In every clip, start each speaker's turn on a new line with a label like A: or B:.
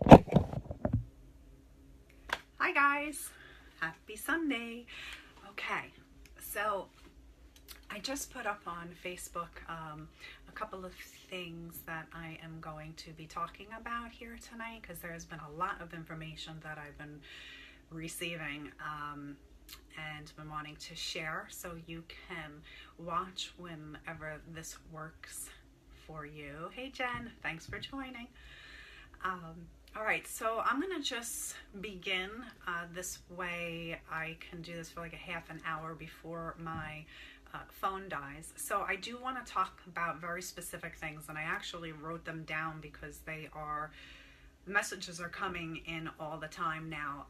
A: Hi guys, happy Sunday. Okay, so I just put up on Facebook a couple of things that I am going to be talking about here tonight because there's been a lot of information that I've been receiving and been wanting to share, so you can watch whenever this works for you. Hey Jen, thanks for joining. All right, so I'm gonna just begin this way. I can do this for like a half an hour before my phone dies. So I do want to talk about very specific things, and I actually wrote them down because messages are coming in all the time now.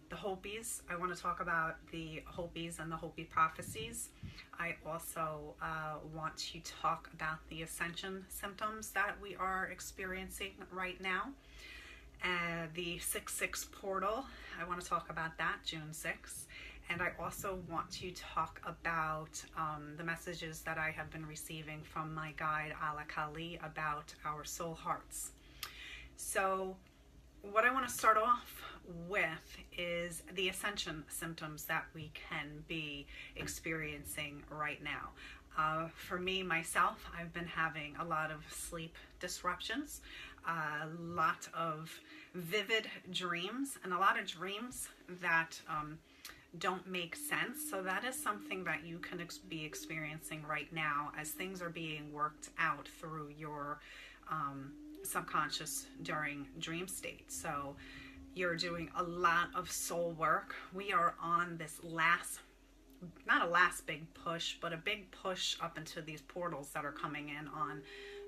A: The Hopis, I want to talk about the Hopis and the Hopi Prophecies. I also want to talk about the Ascension symptoms that we are experiencing right now. The 6/6 portal, I want to talk about that, June 6th. And I also want to talk about the messages that I have been receiving from my guide Alakali about our soul hearts. So what I want to start off with is the Ascension symptoms that we can be experiencing right now. For me, myself, I've been having a lot of sleep disruptions, a lot of vivid dreams, and a lot of dreams that don't make sense. So that is something that you can be experiencing right now as things are being worked out through your subconscious during dream state. So you're doing a lot of soul work. We are on this not a last big push, but a big push up into these portals that are coming in on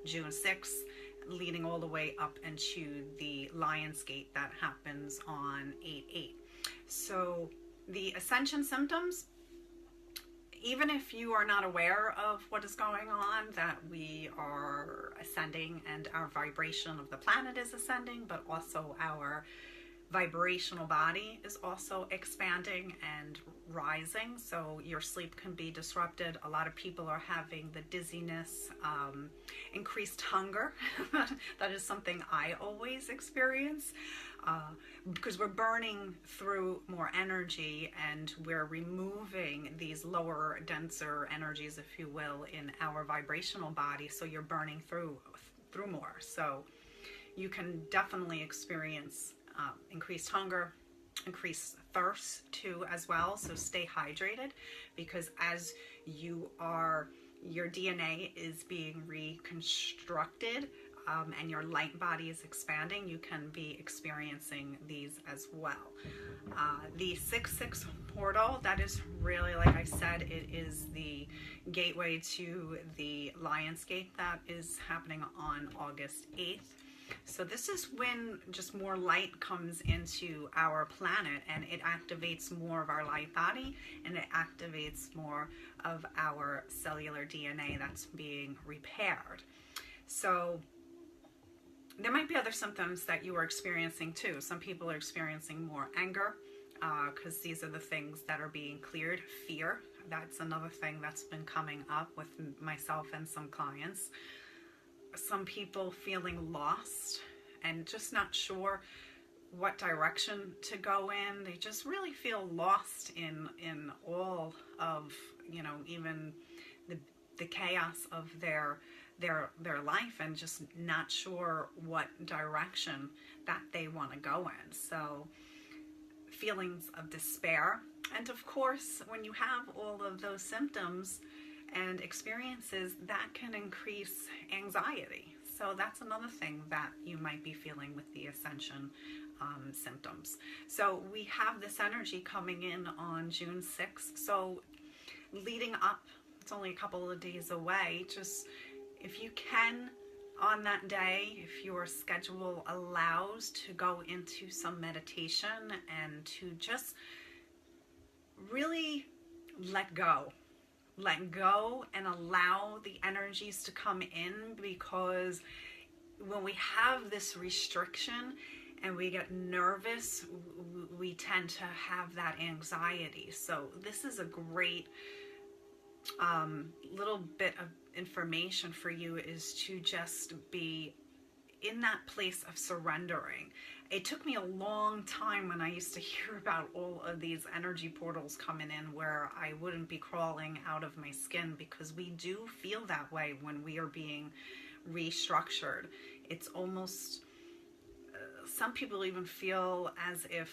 A: June 6th, leading all the way up into the Lion's Gate that happens on 8/8. So the Ascension symptoms, even if you are not aware of what is going on, that we are ascending and our vibration of the planet is ascending, but also our vibrational body is also expanding and rising, so your sleep can be disrupted. A lot of people are having the dizziness, increased hunger. That is something I always experience because we're burning through more energy and we're removing these lower, denser energies, if you will, in our vibrational body, so you're burning through more. So you can definitely experience increased hunger, increased thirst too as well. So stay hydrated, because as your DNA is being reconstructed and your light body is expanding, you can be experiencing these as well. The 6/6 portal, that is really, like I said, it is the gateway to the Lion's Gate that is happening on August 8th. So this is when just more light comes into our planet, and it activates more of our light body, and it activates more of our cellular DNA that's being repaired. So there might be other symptoms that you are experiencing too. Some people are experiencing more anger because these are the things that are being cleared. Fear, that's another thing that's been coming up with myself and some clients. Some people feeling lost and just not sure what direction to go in. They just really feel lost in all of, even the chaos of their life, and just not sure what direction that they want to go in. So feelings of despair. And of course, when you have all of those symptoms and experiences, that can increase anxiety. So that's another thing that you might be feeling with the Ascension symptoms. So we have this energy coming in on June 6th. So leading up, it's only a couple of days away, just if you can on that day, if your schedule allows, to go into some meditation and to just really let go and allow the energies to come in, because when we have this restriction and we get nervous, we tend to have that anxiety. So this is a great little bit of information for you, is to just be in that place of surrendering. It took me a long time when I used to hear about all of these energy portals coming in where I wouldn't be crawling out of my skin, because we do feel that way when we are being restructured. It's almost, some people even feel as if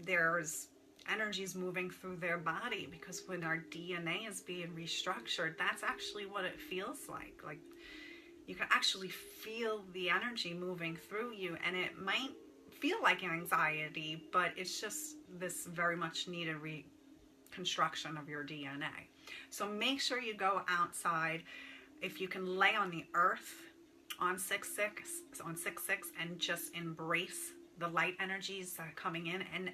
A: there's energies moving through their body, because when our DNA is being restructured, that's actually what it feels like. Like, you can actually feel the energy moving through you, and it might feel like anxiety, but it's just this very much needed reconstruction of your DNA. So make sure you go outside. If you can lay on the earth on 6/6 and just embrace the light energies that are coming in, and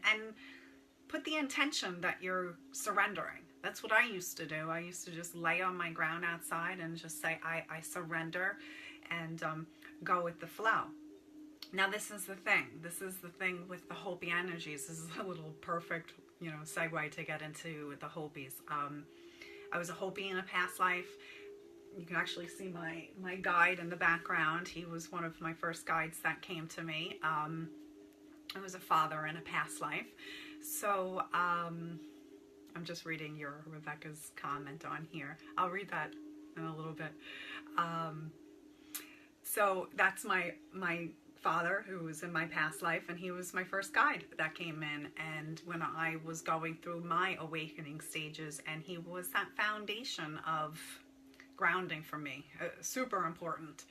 A: put the intention that you're surrendering. That's what I used to do. I used to just lay on my ground outside and just say, I surrender, and go with the flow. Now, this is the thing. This is the thing with the Hopi energies. This is a little perfect, segue to get into the Hopis. I was a Hopi in a past life. You can actually see my guide in the background. He was one of my first guides that came to me. I was a father in a past life. So I'm just reading Rebecca's comment on here. I'll read that in a little bit. So that's my father, who was in my past life, and he was my first guide that came in, and when I was going through my awakening stages, and he was that foundation of grounding for me. Super important,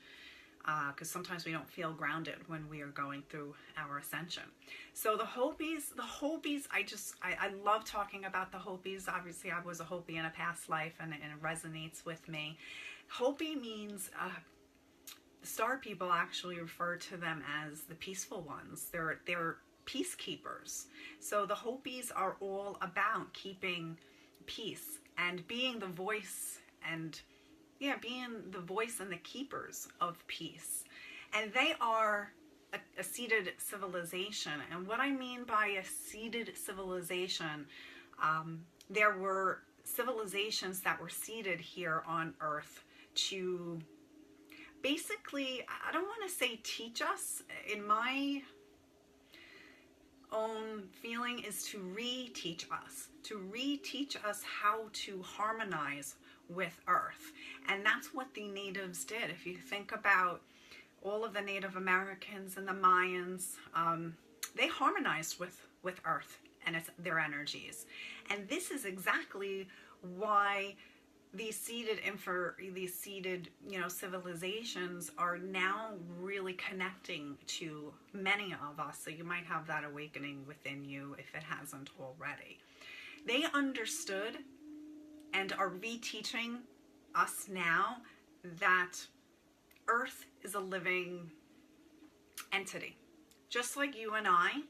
A: because sometimes we don't feel grounded when we are going through our ascension. So the Hopis, I love talking about the Hopis. Obviously, I was a Hopi in a past life, and it resonates with me. Hopi means, the star people actually refer to them as the peaceful ones. They're peacekeepers. So the Hopis are all about keeping peace and being the voice, and being the voice and the keepers of peace. And they are a seated civilization. And what I mean by a seated civilization, there were civilizations that were seated here on Earth to basically, I don't want to say teach us. In my own feeling is to reteach us how to harmonize with Earth. And that's what the natives did. If you think about all of the Native Americans and the Mayans, they harmonized with Earth and their energies. And this is exactly why these seated civilizations are now really connecting to many of us. So you might have that awakening within you if it hasn't already. They understood and are reteaching us now that Earth is a living entity. Just like you and I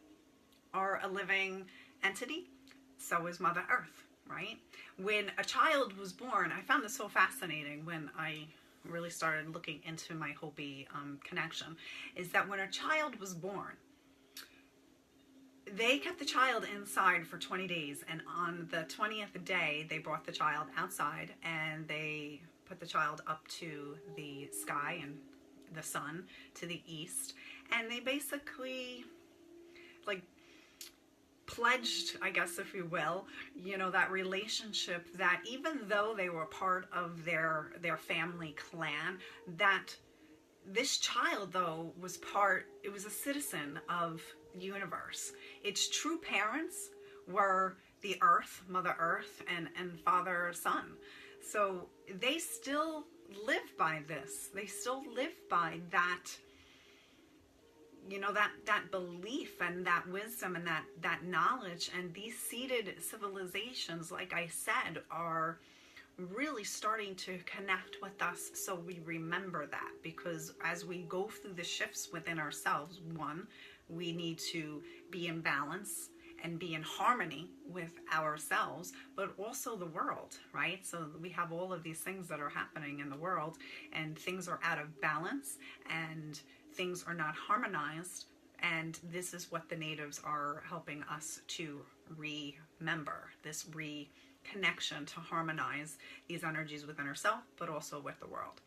A: are a living entity, so is Mother Earth, right? When a child was born, I found this so fascinating when I really started looking into my Hopi connection, is that when a child was born, they kept the child inside for 20 days, and on the 20th day, they brought the child outside, and they put the child up to the sky and the sun to the east, and they basically, like, pledged, I guess, if you will, that relationship, that even though they were part of their family clan, that this child, though, was a citizen of the universe. Its true parents were the Earth, Mother Earth, and Father Sun. So they still live by this. They still live by that, that belief and that wisdom and that knowledge. And these seated civilizations, like I said, are really starting to connect with us, so we remember that, because as we go through the shifts within ourselves, one, we need to be in balance and be in harmony with ourselves, but also the world, right? So we have all of these things that are happening in the world, and things are out of balance, and things are not harmonized, and this is what the natives are helping us to remember, this connection to harmonize these energies within ourselves, but also with the world.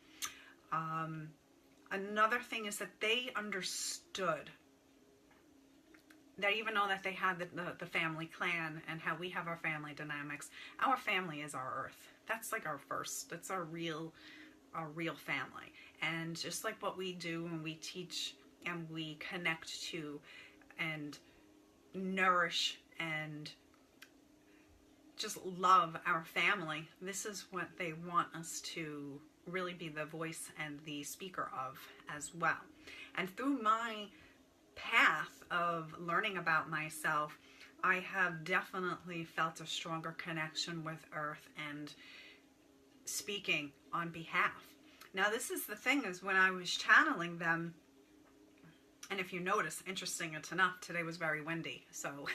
A: Another thing is that they understood that even though that they had the family clan and how we have our family dynamics, our family is our earth. That's like our first, that's our real family. And just like what we do when we teach and we connect to and nourish and just love our family, this is what they want us to really be the voice and the speaker of as well. And through my path of learning about myself, I have definitely felt a stronger connection with Earth and speaking on behalf. Now, this is the thing, is when I was channeling them, and if you notice, interesting enough, today was very windy, so,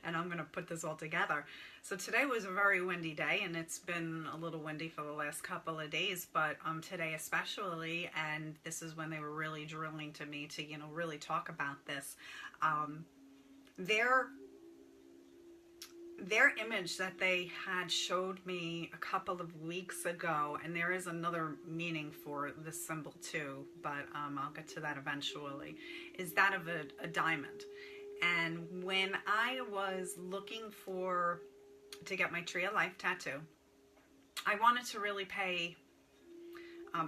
A: and I'm going to put this all together. So today was a very windy day, and it's been a little windy for the last couple of days, but today especially, and this is when they were really drilling to me to, really talk about this. Their image that they had showed me a couple of weeks ago, and there is another meaning for this symbol too, but I'll get to that eventually, is that of a diamond. And when I was looking to get my Tree of Life tattoo, I wanted to really pay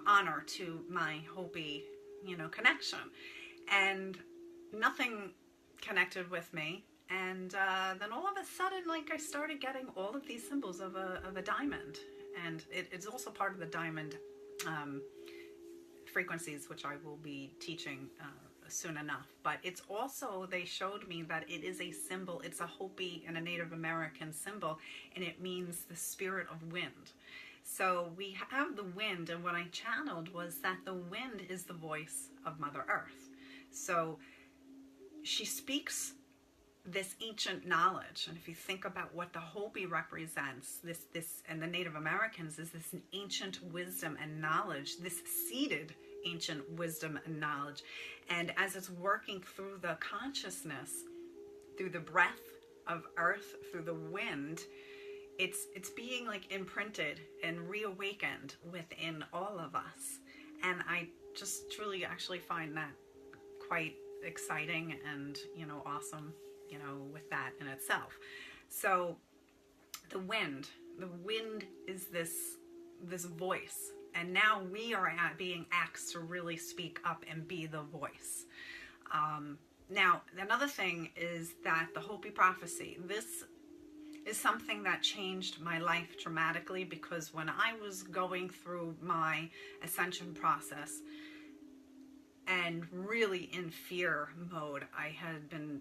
A: honor to my Hopi, connection. And nothing connected with me. And then all of a sudden, I started getting all of these symbols of a diamond. And it's also part of the diamond frequencies, which I will be teaching soon enough. But it's also, they showed me that it is a symbol. It's a Hopi and a Native American symbol, and it means the spirit of wind. So we have the wind, and what I channeled was that the wind is the voice of Mother Earth. So she speaks this ancient knowledge, and if you think about what the Hopi represents, this and the Native Americans, is this ancient wisdom and knowledge, this seated ancient wisdom and knowledge. And as it's working through the consciousness, through the breath of earth, through the wind, it's being imprinted and reawakened within all of us. And I just truly actually find that quite exciting and awesome, with that in itself. So the wind is this voice, and now we are being asked to really speak up and be the voice. Now, another thing is that the Hopi Prophecy, this is something that changed my life dramatically, because when I was going through my ascension process and really in fear mode, I had been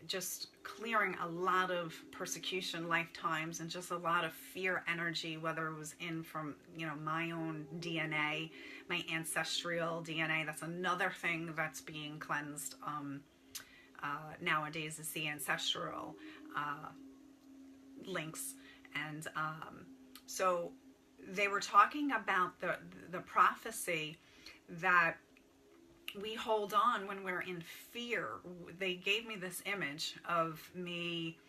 A: just clearing a lot of persecution lifetimes and just a lot of fear energy, whether it was in from my own DNA, my ancestral DNA. That's another thing that's being cleansed nowadays, is the ancestral links. And so they were talking about the prophecy that we hold on when we're in fear. They gave me this image of me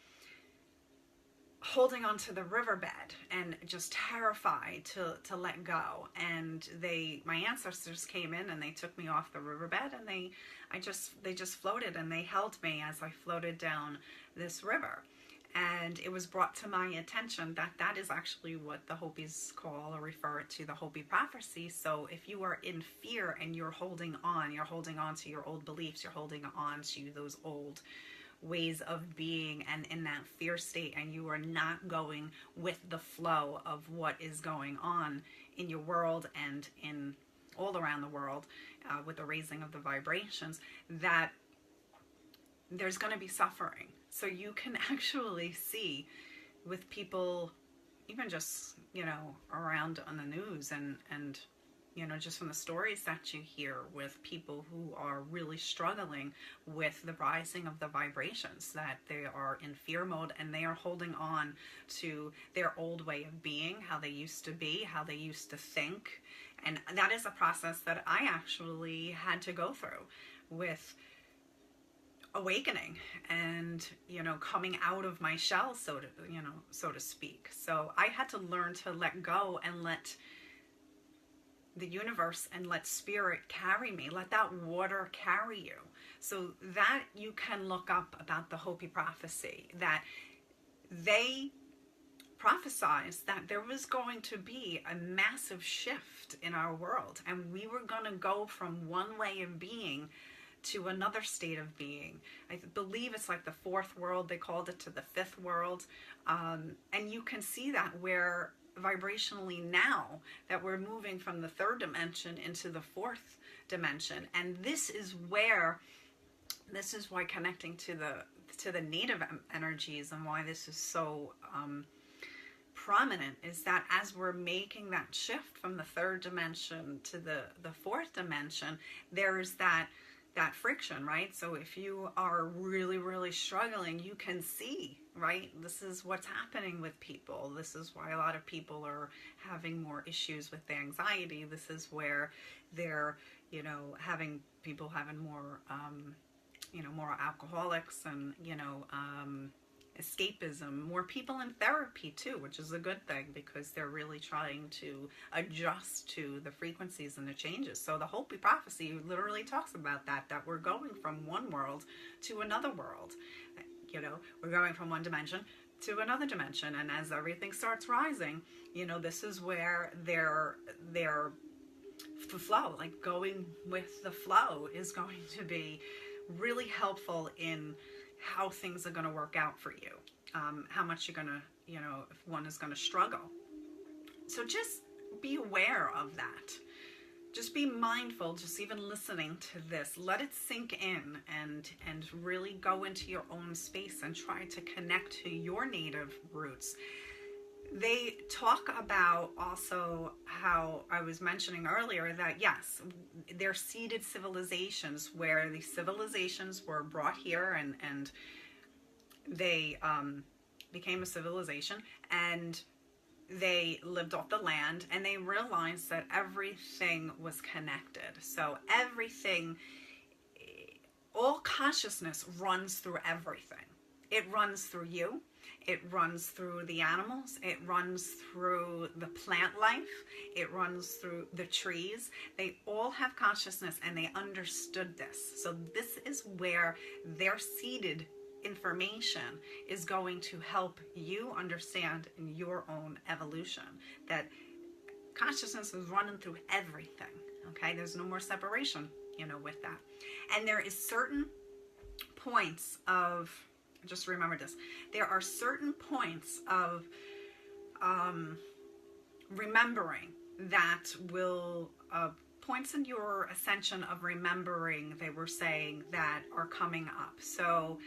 A: holding onto the riverbed and just terrified to let go. And my ancestors came in and they took me off the riverbed, and they just floated, and they held me as I floated down this river. And it was brought to my attention that that is actually what the Hopis call or refer to the Hopi Prophecy. So if you are in fear and you're holding on to your old beliefs, you're holding on to those old ways of being and in that fear state, and you are not going with the flow of what is going on in your world and in all around the world with the raising of the vibrations, that there's going to be suffering. So you can actually see with people, even just, around on the news and just from the stories that you hear, with people who are really struggling with the rising of the vibrations, that they are in fear mode and they are holding on to their old way of being, how they used to be, how they used to think. And that is a process that I actually had to go through with awakening and coming out of my shell, so to speak. So I had to learn to let go and let the universe and let spirit carry me. Let that water carry you. So that you can look up about the Hopi Prophecy, that they prophesied that there was going to be a massive shift in our world, and we were going to go from one way of being to another state of being. I believe it's like the fourth world, they called it, to the fifth world. And you can see that where vibrationally now that we're moving from the third dimension into the fourth dimension. And this is why connecting to the native energies, and why this is so prominent, is that as we're making that shift from the third dimension to the fourth dimension, there's that friction, right? So if you are really, really struggling, you can see, right? This is what's happening with people. This is why a lot of people are having more issues with anxiety. This is where they're, having more, more alcoholics, and, escapism, more people in therapy too, which is a good thing, because they're really trying to adjust to the frequencies and the changes. So the Hopi Prophecy literally talks about that we're going from one world to another world. We're going from one dimension to another dimension, and as everything starts rising, this is where the flow, like going with the flow, is going to be really helpful in how things are going to work out for you, how much you're going to, if one is going to struggle. So just be aware of that. Just be mindful, just even listening to this. Let it sink in and really go into your own space and try to connect to your native roots. They talk about also how I was mentioning earlier that, yes, they're seeded civilizations, where these civilizations were brought here and they became a civilization, and they lived off the land, and they realized that everything was connected. So everything, all consciousness runs through everything. It runs through you. It runs through the animals. It runs through the plant life. It runs through the trees. They all have consciousness, and they understood this. So this is where their seeded information is going to help you understand in your own evolution, that consciousness is running through everything. Okay, there's no more separation, with that. And there is certain points of, just remember this, there are certain points of remembering that will, points in your ascension of remembering, they were saying, that are coming up. So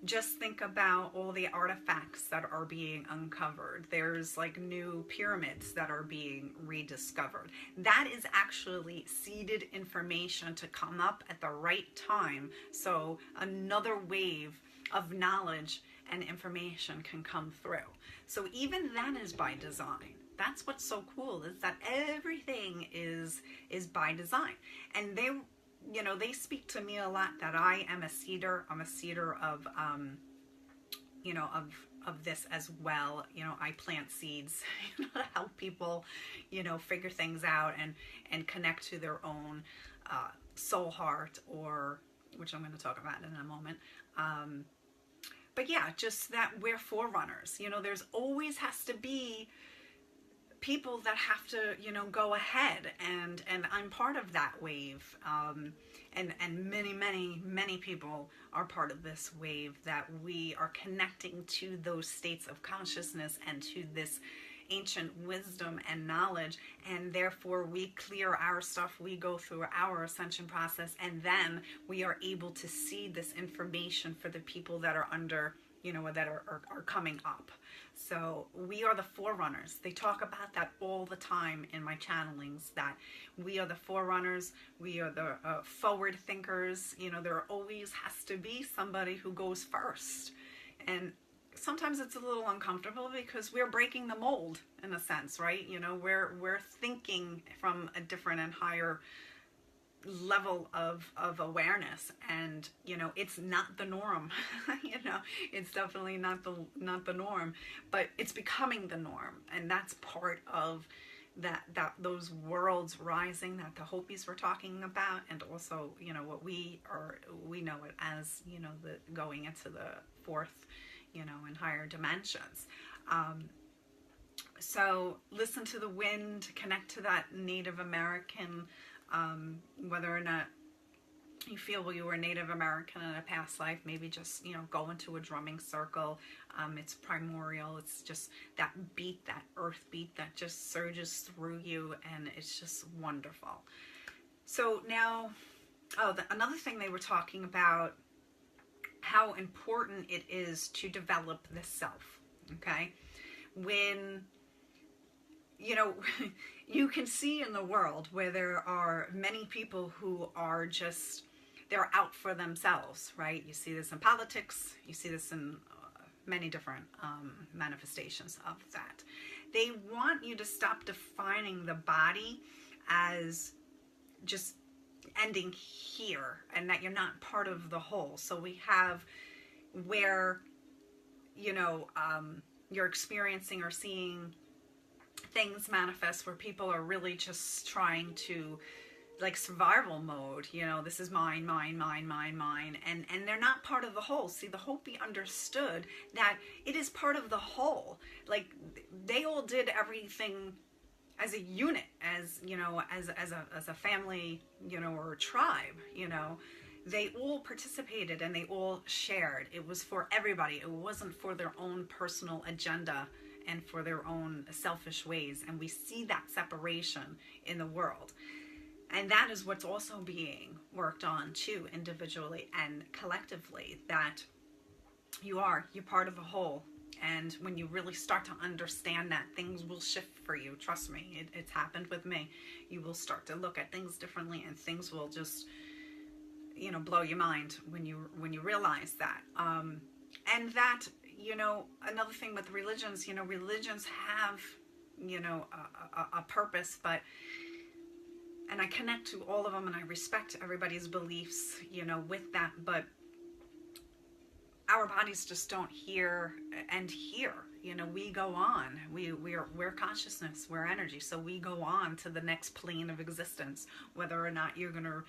A: just think about all the artifacts that are being uncovered. There's like new pyramids that are being rediscovered. That is actually seeded information to come up at the right time, so another wave of knowledge and information can come through. So even that is by design. That's what's so cool, is that everything is by design. And they speak to me a lot that I am a seeder. I'm a seeder of, of this as well. I plant seeds to help people, figure things out and connect to their own soul heart, or, which I'm going to talk about in a moment. But yeah, just that we're forerunners. There's always has to be people that have to, go ahead, and I'm part of that wave. And many people are part of this wave, that we are connecting to those states of consciousness and to this ancient wisdom and knowledge, and therefore we clear our stuff, we go through our ascension process, and then we are able to see this information for the people that are under, that are coming up. So we are the forerunners. They talk about that all the time in my channelings, that we are the forerunners, we are the forward thinkers. There always has to be somebody who goes first. And sometimes it's a little uncomfortable, because we're breaking the mold in a sense, right? We're thinking from a different and higher level of awareness, and it's not the norm. It's definitely not the norm, but it's becoming the norm, and that's part of that those worlds rising that the Hopis were talking about, and also, you know, what we know it as, you know, the going into the fourth, you know, and higher dimensions. So listen to the wind, connect to that Native American, whether or not you feel, well, you were Native American in a past life, maybe just, you know, go into a drumming circle. It's primordial. It's just that beat, that earth beat that just surges through you, and it's just wonderful. So now, another thing they were talking about, how important it is to develop the self, okay? When, you know, you can see in the world where there are many people who are just, they're out for themselves, right? You see this in politics, you see this in many different manifestations of that. They want you to stop defining the body as just ending here, and that you're not part of the whole. So we have where, you know, you're experiencing or seeing things manifest where people are really just trying to, like, survival mode, you know, this is mine, mine, mine, mine, mine, and they're not part of the whole. See, the Hopi understood that it is part of the whole. Like, they all did everything as a unit, as, you know, as a family, you know, or a tribe, you know. They all participated and they all shared. It was for everybody. It wasn't for their own personal agenda and for their own selfish ways. And we see that separation in the world. And that is what's also being worked on too, individually and collectively, that you're part of a whole. And when you really start to understand that, things will shift for you. Trust me, it's happened with me. You will start to look at things differently, and things will just, you know, blow your mind when you realize that. And that, you know, another thing with religions, you know, religions have, you know, a purpose, but, and I connect to all of them, and I respect everybody's beliefs, you know, with that, but our bodies just don't end here. You know, we go on. We're consciousness, we're energy, so we go on to the next plane of existence, whether or not you're gonna,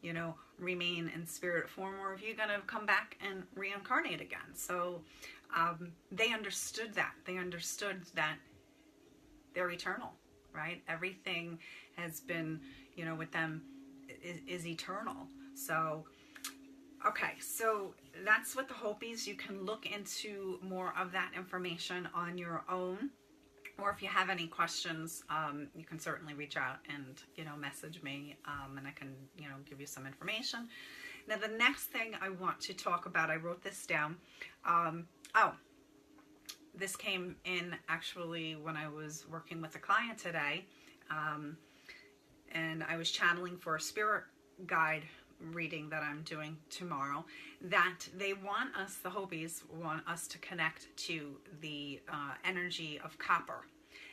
A: you know, remain in spirit form, or if you're gonna come back and reincarnate again. So they understood that. They understood that they're eternal, right? Everything has been, you know, with them is eternal. So, okay, so that's what the Hopis. You can look into more of that information on your own. Or if you have any questions, you can certainly reach out and, you know, message me, and I can, you know, give you some information. Now, the next thing I want to talk about, I wrote this down. This came in actually when I was working with a client today, and I was channeling for a spirit guide reading that I'm doing tomorrow, that they want us, the Hopis want us to connect to the energy of copper.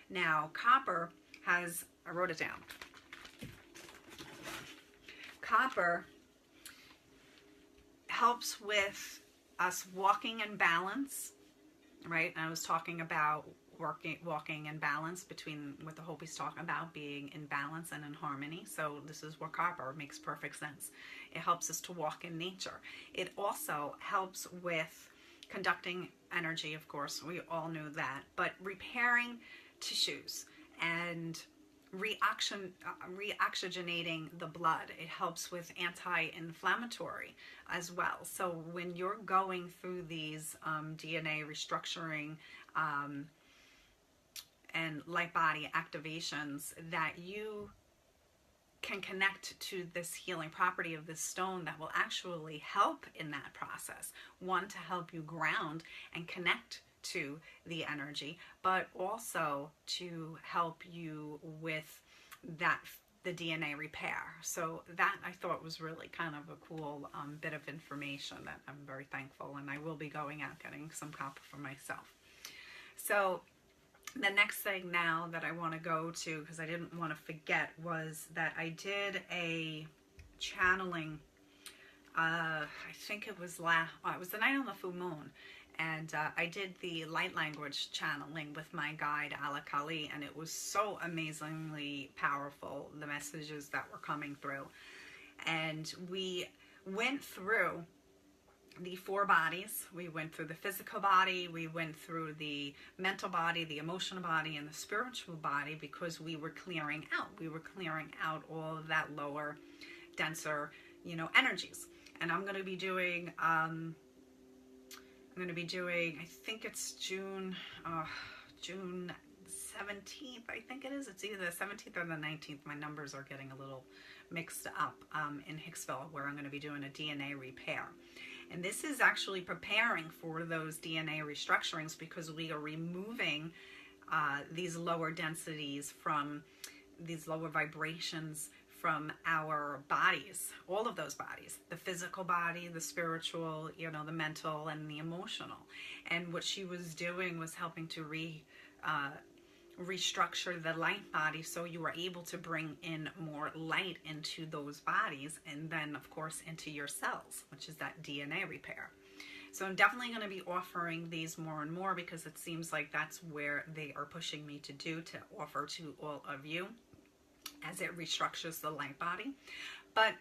A: Now, copper has, I wrote it down. Copper helps with us walking in balance, right? And I was talking about walking in balance between what the Hopis talk about, being in balance and in harmony. So this is where copper makes perfect sense. It helps us to walk in nature. It also helps with conducting energy, of course, we all knew that, but repairing tissues and reoxygenating the blood. It helps with anti-inflammatory as well. So when you're going through these DNA restructuring and light body activations, that you can connect to this healing property of this stone that will actually help in that process. One, to help you ground and connect to the energy, but also to help you with that, the DNA repair. So that I thought was really kind of a cool bit of information that I'm very thankful, and I will be going out getting some copper for myself. So the next thing now that I want to go to, because I didn't want to forget, was that I did a channeling, I think it was it was the night on the full moon, And I did the light language channeling with my guide Alakali, and it was so amazingly powerful, the messages that were coming through. And we went through the 4 bodies. We went through the physical body, we went through the mental body, the emotional body, and the spiritual body, because we were clearing out. We were clearing out all of that lower, denser, energies. And I'm going to be doing, I think it's June 17th, I think it is. It's either the 17th or the 19th. My numbers are getting a little mixed up, in Hicksville, where I'm going to be doing a DNA repair. And this is actually preparing for those DNA restructurings, because we are removing these lower densities from these lower vibrations from our bodies, all of those bodies, the physical body, the spiritual, the mental, and the emotional. And what she was doing was helping to restructure the light body, so you were able to bring in more light into those bodies, and then of course into your cells, which is that DNA repair. So I'm definitely going to be offering these more and more, because it seems like that's where they are pushing me to offer to all of you, as it restructures the light body. But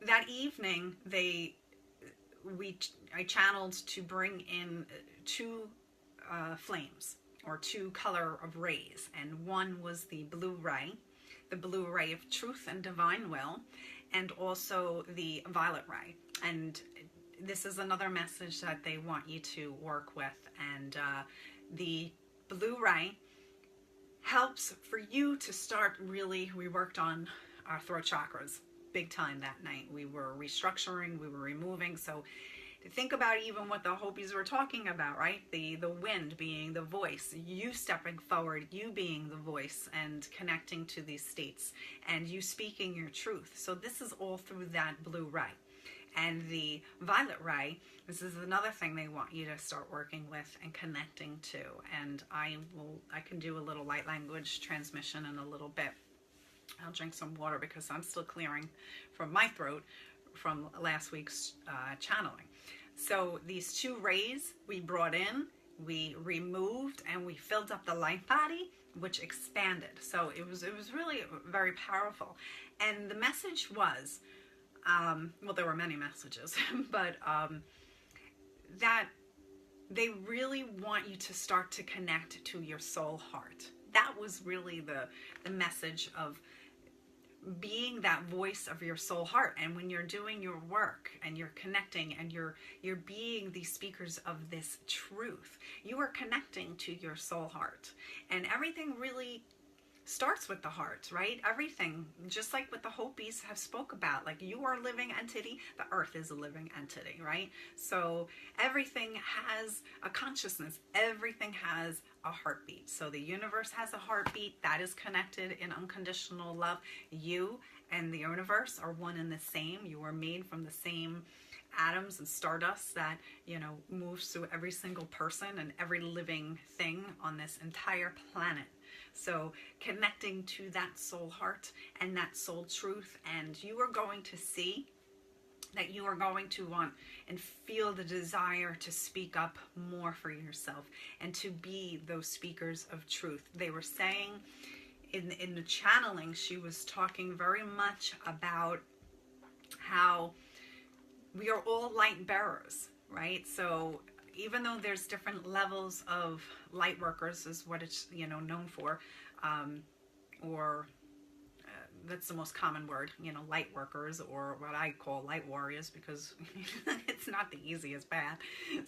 A: that evening I channeled to bring in 2 flames, or 2 color of rays, and one was the blue ray of truth and divine will, and also the violet ray. And this is another message that they want you to work with. And the blue ray helps for you to start we worked on our throat chakras big time that night. We were restructuring, we were removing. So to think about even what the Hopis were talking about, right? The wind being the voice, you stepping forward, you being the voice and connecting to these states, and you speaking your truth. So this is all through that blue ray. And the violet ray, this is another thing they want you to start working with and connecting to. And I can do a little light language transmission in a little bit. I'll drink some water because I'm still clearing from my throat from last week's channeling. So these 2 rays we brought in, we removed, and we filled up the light body, which expanded. So it was really very powerful. And the message was, well, there were many messages, but that they really want you to start to connect to your soul heart. That was really the message of being that voice of your soul heart. And when you're doing your work and you're connecting and you're being the speakers of this truth, you are connecting to your soul heart. And everything really starts with the heart, right? Everything, just like what the Hopis have spoke about, like you are a living entity, the earth is a living entity, right? So everything has a consciousness, everything has a heartbeat. So the universe has a heartbeat that is connected in unconditional love. You and the universe are one and the same. You are made from the same atoms and stardust that, moves through every single person and every living thing on this entire planet. So connecting to that soul heart and that soul truth, and you are going to see that you are going to want and feel the desire to speak up more for yourself and to be those speakers of truth. They were saying in the channeling, she was talking very much about how we are all light bearers, right? So even though there's different levels of light workers, is what it's known for, that's the most common word, light workers, or what I call light warriors, because it's not the easiest path.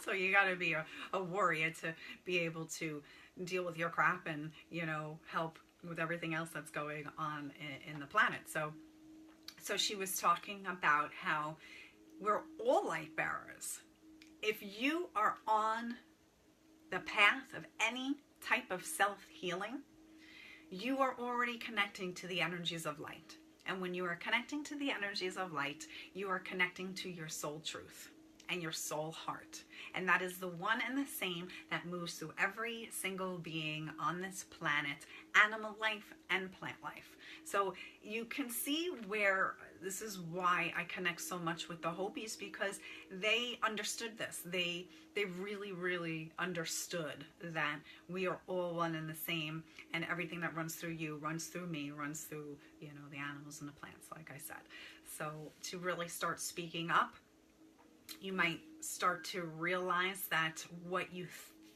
A: So you got to be a warrior to be able to deal with your crap and help with everything else that's going on in the planet. So she was talking about how we're all light bearers. If you are on the path of any type of self-healing, you are already connecting to the energies of light. And when you are connecting to the energies of light, you are connecting to your soul truth and your soul heart. And that is the one and the same that moves through every single being on this planet, animal life and plant life. So you can see where this is why I connect so much with the Hopis, because they understood this. They really, really understood that we are all one and the same, and everything that runs through you runs through me, runs through, you know, the animals and the plants, like I said. So to really start speaking up, you might start to realize that what you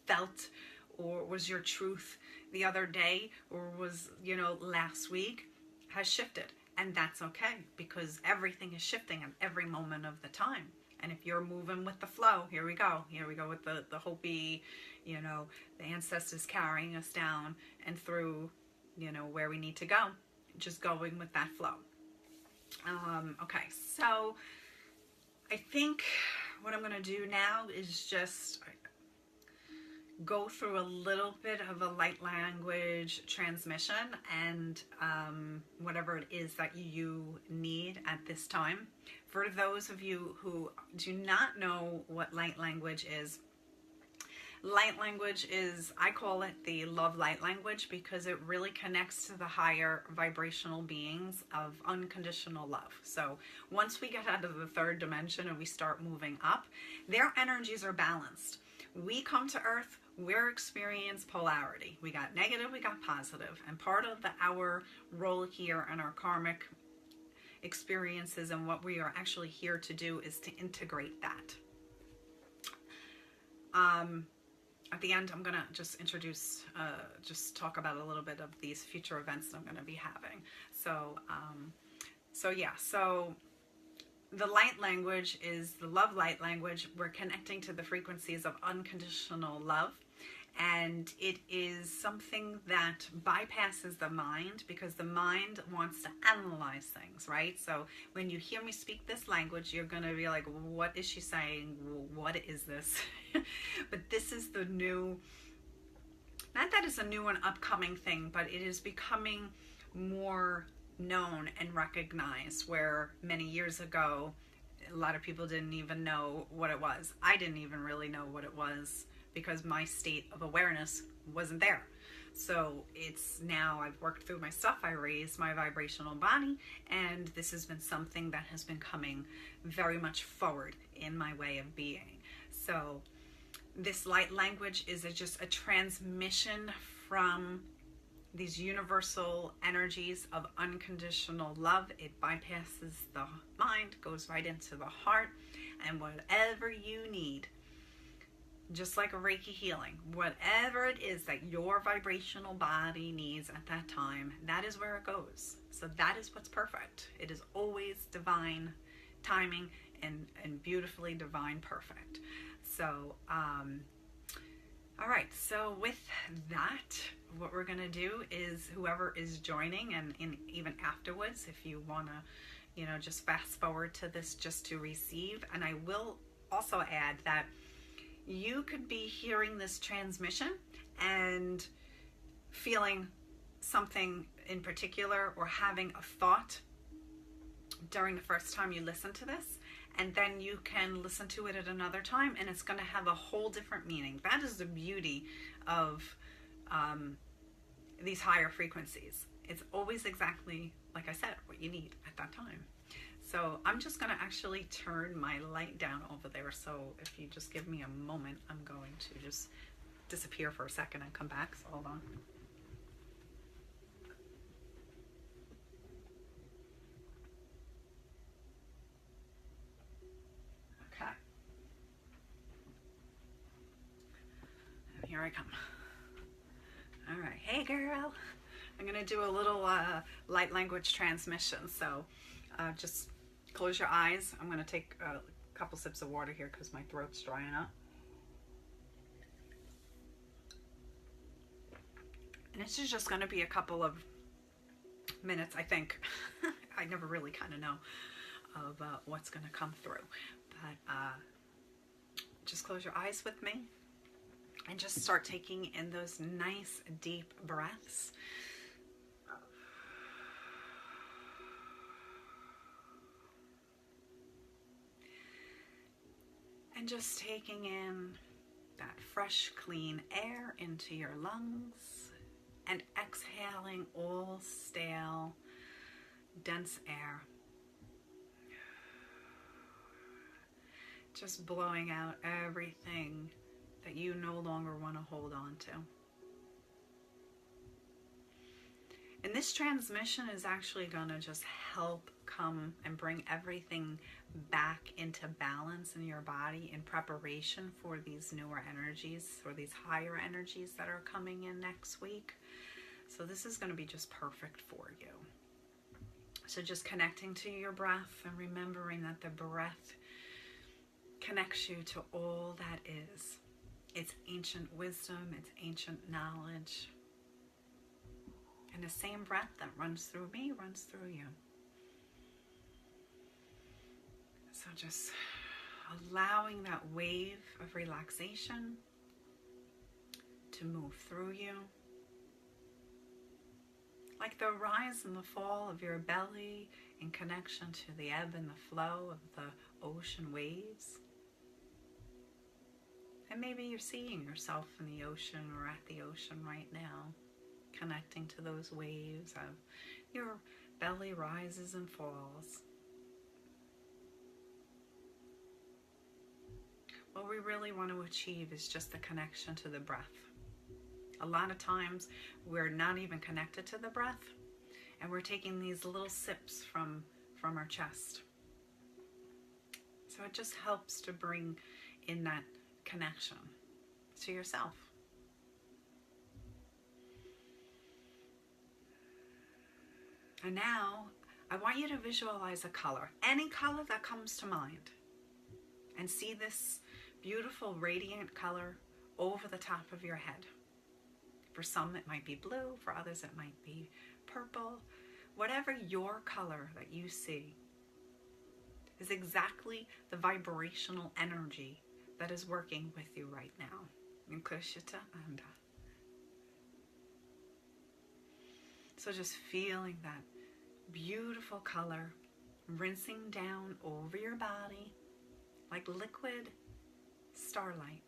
A: felt or was your truth the other day or was, you know, last week has shifted. And that's okay, because everything is shifting at every moment of the time. And if you're moving with the flow, here we go with the Hopi, you know, the ancestors carrying us down and through, you know, where we need to go, just going with that flow. Okay, so I think what I'm going to do now is just go through a little bit of a light language transmission and whatever it is that you need at this time. For those of you who do not know what light language is, I call it the love light language, because it really connects to the higher vibrational beings of unconditional love. So once we get out of the third dimension and we start moving up, their energies are balanced. We come to Earth, we're experience polarity. We got negative, we got positive. And part of our role here and our karmic experiences and what we are actually here to do is to integrate that. At the end, I'm going to just introduce, just talk about a little bit of these future events that I'm going to be having. So the light language is the love light language. We're connecting to the frequencies of unconditional love. And it is something that bypasses the mind, because the mind wants to analyze things, right? So when you hear me speak this language, you're going to be like, what is she saying? What is this? But this is the new, not that it's a new and upcoming thing, but it is becoming more known and recognized, where many years ago, a lot of people didn't even know what it was. I didn't even really know what it was, because my state of awareness wasn't there. So it's now I've worked through my stuff, I raised my vibrational body, and this has been something that has been coming very much forward in my way of being. So this light language is just a transmission from these universal energies of unconditional love. It bypasses the mind, goes right into the heart, and whatever you need, just like a Reiki healing, whatever it is that your vibrational body needs at that time, that is where it goes. So that is what's perfect. It is always divine timing and beautifully divine perfect. So, all right. So with that, what we're going to do is whoever is joining, and even afterwards, if you want to, you know, just fast forward to this just to receive. And I will also add that you could be hearing this transmission and feeling something in particular, or having a thought during the first time you listen to this, and then you can listen to it at another time and it's going to have a whole different meaning. That is the beauty of these higher frequencies. It's always exactly, like I said, what you need at that time. So I'm just going to actually turn my light down over there. So if you just give me a moment, I'm going to just disappear for a second and come back. So hold on. Okay. And here I come. All right. Hey, girl. I'm going to do a little light language transmission. So just close your eyes. I'm going to take a couple sips of water here because my throat's drying up. And this is just going to be a couple of minutes, I think. I never really kind of know of what's going to come through. But just close your eyes with me and just start taking in those nice deep breaths. And And just taking in that fresh, clean air into your lungs and exhaling all stale, dense air. Just blowing out everything that you no longer want to hold on to. And this transmission is actually going to just help come and bring everything back into balance in your body in preparation for these newer energies or these higher energies that are coming in next week. So this is going to be just perfect for you. So just connecting to your breath and remembering that the breath connects you to all that is. It's ancient wisdom, it's ancient knowledge. And the same breath that runs through me runs through you. So just allowing that wave of relaxation to move through you. Like the rise and the fall of your belly in connection to the ebb and the flow of the ocean waves. And maybe you're seeing yourself in the ocean or at the ocean right now, connecting to those waves of your belly rises and falls. What we really want to achieve is just the connection to the breath. A lot of times we're not even connected to the breath, and we're taking these little sips from our chest. So it just helps to bring in that connection to yourself. And now I want you to visualize a color, any color that comes to mind, and see this beautiful radiant color over the top of your head. For some it might be blue, for others it might be purple. Whatever your color that you see is exactly the vibrational energy that is working with you right now. So just feeling that beautiful color rinsing down over your body like liquid starlight.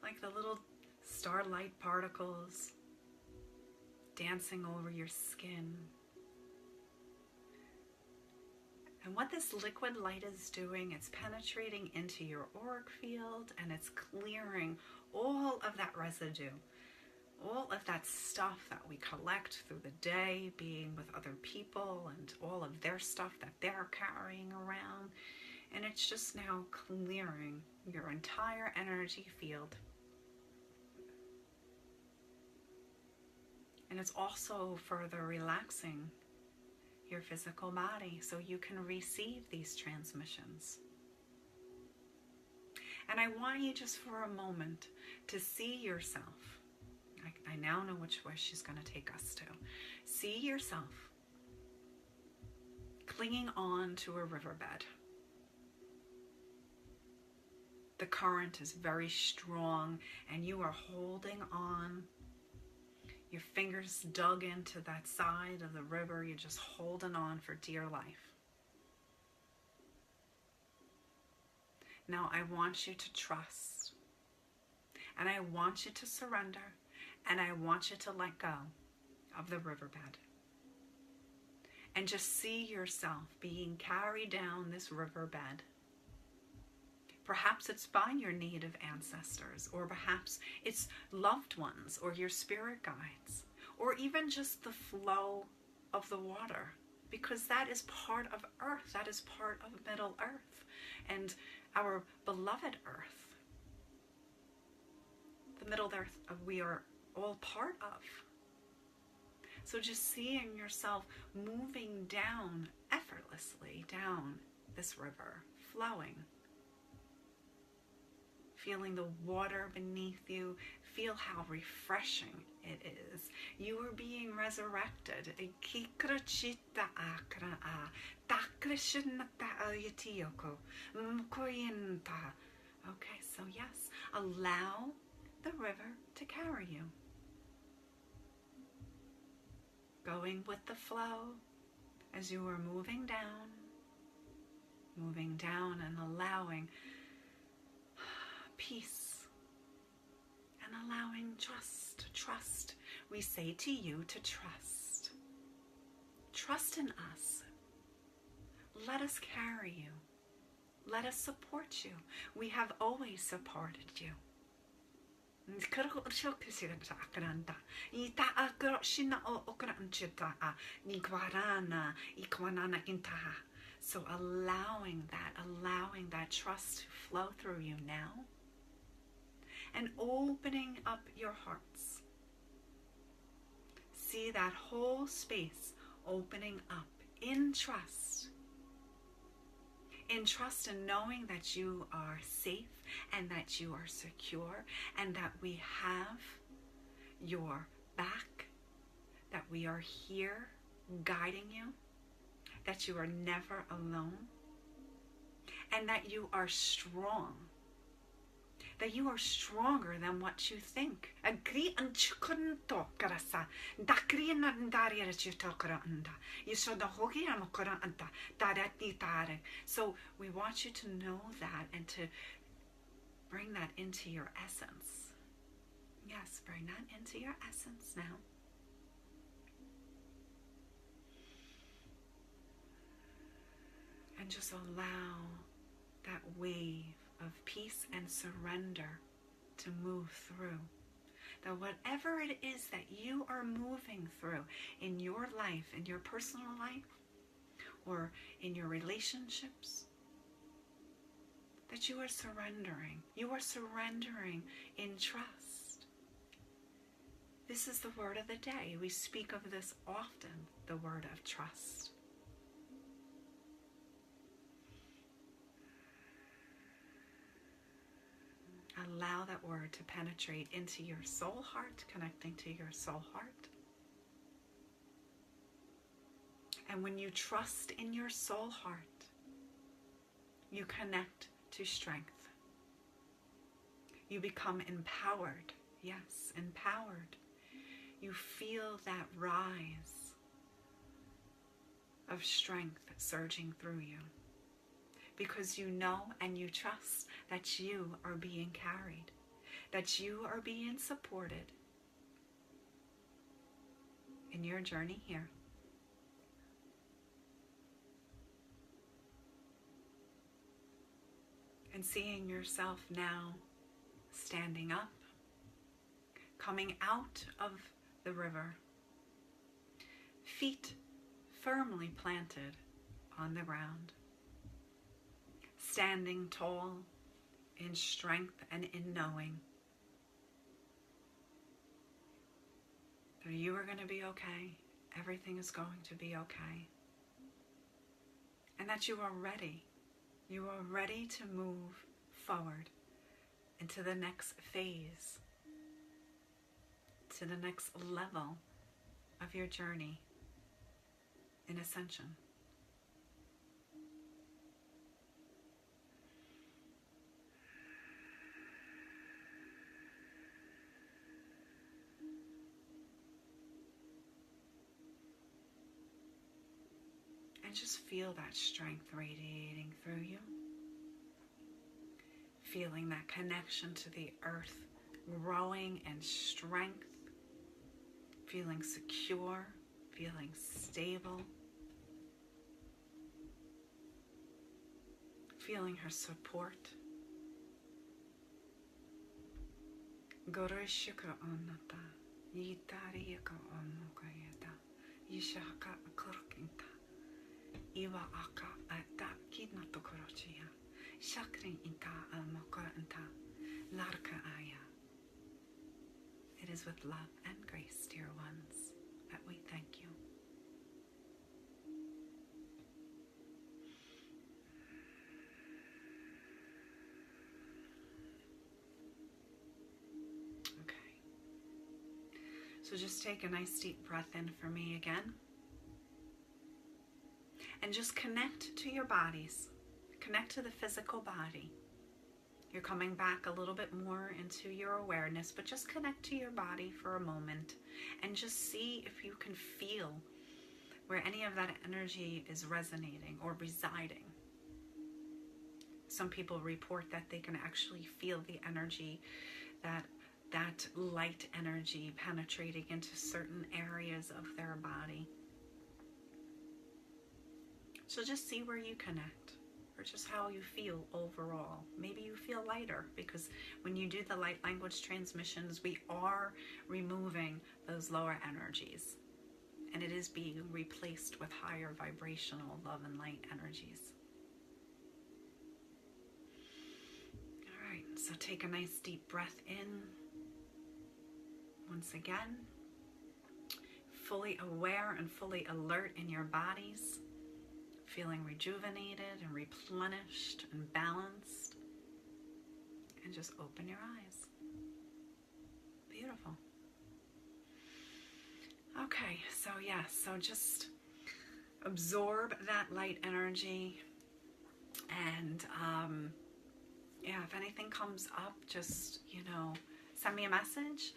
A: Like the little starlight particles dancing over your skin. And what this liquid light is doing, it's penetrating into your auric field and it's clearing all of that residue, all of that stuff that we collect through the day, being with other people and all of their stuff that they're carrying around. And it's just now clearing your entire energy field. And it's also further relaxing your physical body so you can receive these transmissions. And I want you just for a moment to see yourself. I now know which way she's going to take us to. See yourself clinging on to a riverbed. The current is very strong and you are holding on. Your fingers dug into that side of the river. You're just holding on for dear life. Now I want you to trust. And I want you to surrender. And I want you to let go of the riverbed. And just see yourself being carried down this riverbed. Perhaps it's by your native ancestors, or perhaps it's loved ones, or your spirit guides, or even just the flow of the water, because that is part of Earth, that is part of Middle Earth, and our beloved Earth. The Middle Earth we are all part of. So just seeing yourself moving down effortlessly down this river, flowing. Feeling the water beneath you. Feel how refreshing it is. You are being resurrected. Okay, so yes, allow the river to carry you. Going with the flow as you are moving down. moving down and allowing peace and allowing trust. We say to you to trust. Trust in us. Let us carry you. Let us support you. We have always supported you. So allowing that trust to flow through you now, and opening up your hearts. See that whole space opening up in trust. In trust and knowing that you are safe and that you are secure and that we have your back, that we are here guiding you, that you are never alone, and that you are strong, that you are stronger than what you think. So we want you to know that and to bring that into your essence. Yes, bring that into your essence now. And just allow that wave of peace and surrender to move through. That whatever it is that you are moving through in your life, in your personal life, or in your relationships, that you are surrendering. You are surrendering in trust. This is the word of the day. We speak of this often, the word of trust. Allow that word to penetrate into your soul heart, connecting to your soul heart. And when you trust in your soul heart, you connect to strength. You become empowered. Yes, empowered. You feel that rise of strength surging through you. Because you know and you trust that you are being carried, that you are being supported in your journey here. And seeing yourself now standing up, coming out of the river, feet firmly planted on the ground. Standing tall in strength and in knowing that you are going to be okay. Everything is going to be okay. And that you are ready. You are ready to move forward into the next phase, to the next level of your journey in Ascension. And just feel that strength radiating through you. Feeling that connection to the earth growing in strength. Feeling secure, feeling stable. Feeling her support. Goreshika onata, yitariyaka onokayata, yishaka akurkinta. Iwa aka ata kidna tokorochiya, shakrin inta almokora inta, larka aya. It is with love and grace, dear ones, that we thank you. Okay. So just take a nice deep breath in for me again. And just connect to your bodies. Connect to the physical body. You're coming back a little bit more into your awareness, but just connect to your body for a moment and just see if you can feel where any of that energy is resonating or residing. some people report that they can actually feel the energy, that light energy penetrating into certain areas of their body. So just see where you connect, or just how you feel overall. Maybe you feel lighter, because when you do the light language transmissions, we are removing those lower energies, and it is being replaced with higher vibrational love and light energies. All right, so take a nice deep breath in. Once again, fully aware and fully alert in your bodies, feeling rejuvenated and replenished and balanced. And just open your eyes. Beautiful. Okay, so so just absorb that light energy, and if anything comes up, just send me a message.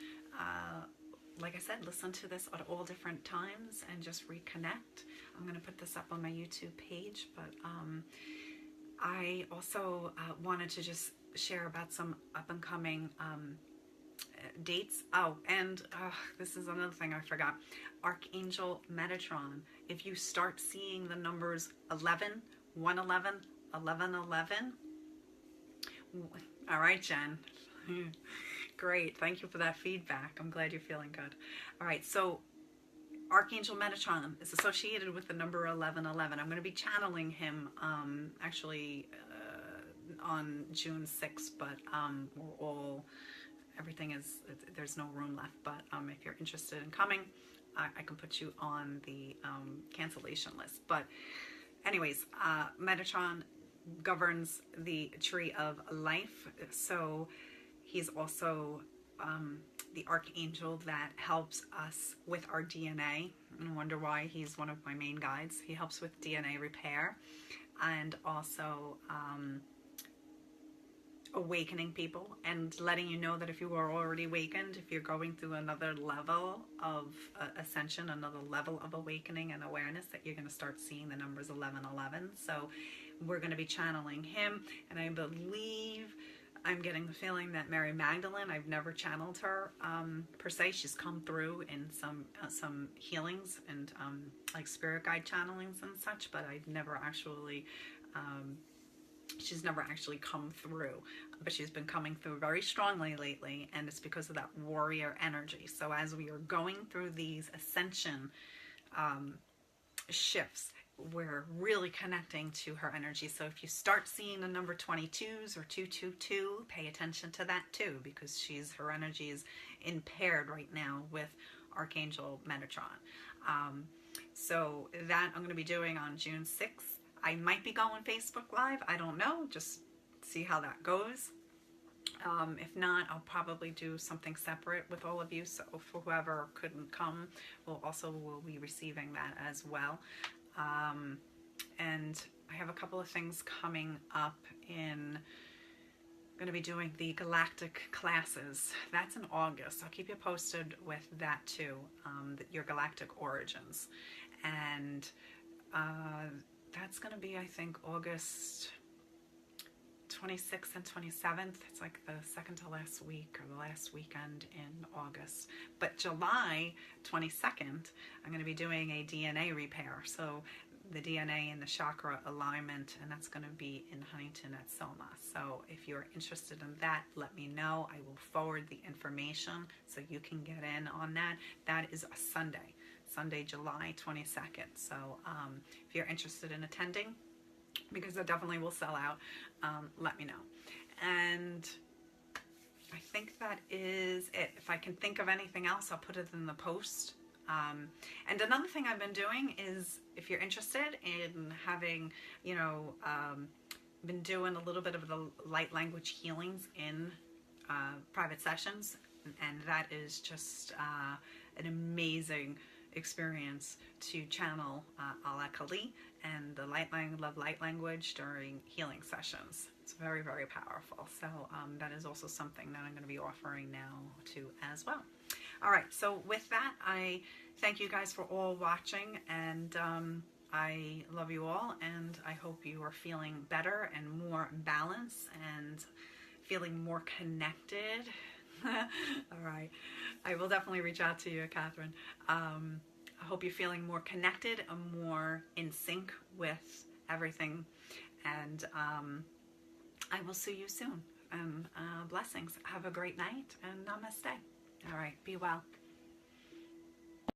A: Like I said, listen to this at all different times and just reconnect. I'm going to put this up on my YouTube page, but I also wanted to just share about some up and coming dates. Oh, and this is another thing I forgot. Archangel Metatron. If you start seeing the numbers 11, 111, 1111. All right, Jen. Great. Thank you for that feedback. I'm glad you're feeling good. All right. So Archangel Metatron is associated with the number 1111. I'm going to be channeling him actually on June 6th, but everything is, there's no room left. But if you're interested in coming, I can put you on the cancellation list. But anyways, Metatron governs the tree of life. So he's also the archangel that helps us with our DNA. I wonder why he's one of my main guides. He helps with DNA repair, and also awakening people and letting you know that if you are already awakened, if you're going through another level of ascension, another level of awakening and awareness, that you're going to start seeing the numbers 1111. So we're going to be channeling him, and I believe I'm getting the feeling that Mary Magdalene, I've never channeled her per se. She's come through in some healings and like spirit guide channelings and such, but I've never actually, she's never actually come through. But she's been coming through very strongly lately, and it's because of that warrior energy. So as we are going through these ascension shifts, we're really connecting to her energy. So if you start seeing the number 22s or 222, pay attention to that too, because her energy is impaired right now with Archangel Metatron. So that I'm going to be doing on June 6th. I might be going Facebook Live. I don't know. Just see how that goes. If not, I'll probably do something separate with all of you. So for whoever couldn't come, will be receiving that as well. And I have a couple of things coming up I'm going to be doing the galactic classes. That's in August. I'll keep you posted with that too, your galactic origins. And that's going to be, I think, August 26th and 27th. It's like the second to last week or the last weekend in August. But July 22nd, I'm going to be doing a DNA repair. So the DNA and the chakra alignment, and that's going to be in Huntington at Soma. So if you're interested in that, let me know. I will forward the information so you can get in on that. That is a Sunday, July 22nd. So if you're interested in attending, because it definitely will sell out, let me know. And I think that is it. If I can think of anything else, I'll put it in the post. And another thing I've been doing is, if you're interested in having, been doing a little bit of the light language healings in private sessions, and that is just an amazing experience to channel Alakali and the love light language during healing sessions. It's very, very powerful. So that is also something that I'm going to be offering now too as well. All right, so with that, I thank you guys for all watching, and I love you all, and I hope you are feeling better and more balanced and feeling more connected. All right. I will definitely reach out to you, Catherine. I hope you're feeling more connected and more in sync with everything. And I will see you soon. Blessings. Have a great night and namaste. All right. Be well.